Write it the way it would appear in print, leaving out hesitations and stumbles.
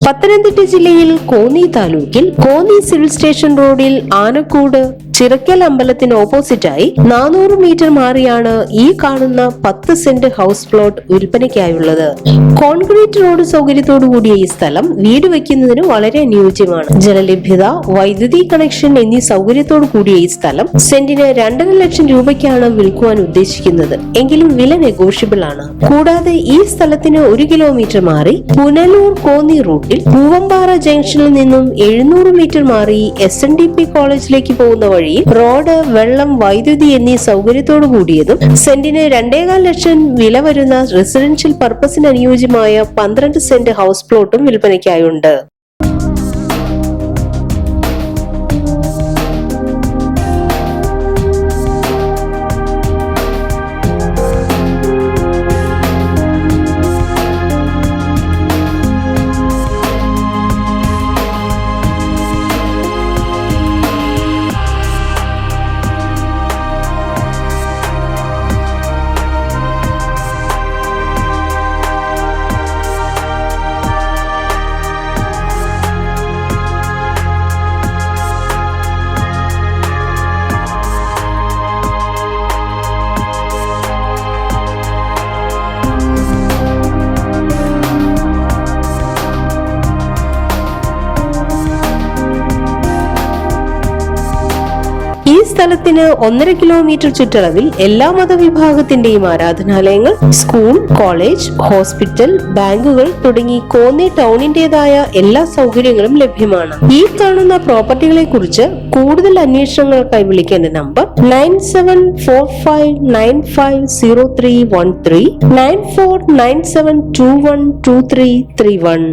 പത്തനംതിട്ട ജില്ലയിൽ കോന്നി താലൂക്കിൽ Konni civil station റോഡിൽ ആനക്കൂട് ചിറക്കൽ അമ്പലത്തിന് ഓപ്പോസിറ്റായി 400 മീറ്റർ മാറിയാണ് ഈ കാണുന്ന 10 സെന്റ് ഹൗസ് പ്ലോട്ട് വിൽപ്പനയ്ക്കായുള്ളത്. കോൺക്രീറ്റ് റോഡ് സൗകര്യത്തോടു കൂടിയ ഈ സ്ഥലം വീട് വെക്കുന്നതിന് വളരെ അനുയോജ്യമാണ്. ജലലഭ്യത, വൈദ്യുതി കണക്ഷൻ എന്നീ സൗകര്യത്തോടു കൂടിയ ഈ സ്ഥലം സെന്റിന് 2.5 ലക്ഷം രൂപയ്ക്കാണ് വിൽക്കുവാൻ ഉദ്ദേശിക്കുന്നത്. എങ്കിലും വില നെഗോഷ്യബിൾ ആണ്. കൂടാതെ ഈ സ്ഥലത്തിന് 1 കിലോമീറ്റർ മാറി പുനലൂർ കോന്നി റൂട്ടിൽ പൂവമ്പാറ ജംഗ്ഷനിൽ നിന്നും 700 മീറ്റർ മാറി SNDP കോളേജിലേക്ക് പോകുന്ന വഴി റോഡ്, വെള്ളം, വൈദ്യുതി എന്നീ സൗകര്യത്തോടു കൂടിയതും സെന്റിന് 2.25 ലക്ഷം വില വരുന്ന റെസിഡൻഷ്യൽ പർപ്പസിന് അനുയോജ്യമായ 12 സെന്റ് ഹൗസ് പ്ലോട്ടും വിൽപ്പനയ്ക്കായുണ്ട്. ഈ സ്ഥലത്തിന് 1.5 കിലോമീറ്റർ ചുറ്റളവിൽ എല്ലാ മതവിഭാഗത്തിന്റെയും ആരാധനാലയങ്ങൾ, സ്കൂൾ, കോളേജ്, ഹോസ്പിറ്റൽ, ബാങ്കുകൾ തുടങ്ങി കോന്നി ടൗണിന്റേതായ എല്ലാ സൗകര്യങ്ങളും ലഭ്യമാണ്. ഈ കാണുന്ന പ്രോപ്പർട്ടികളെ കുറിച്ച് കൂടുതൽ അന്വേഷണങ്ങൾക്കായി വിളിക്കേണ്ട നമ്പർ 9745950313 9497212331.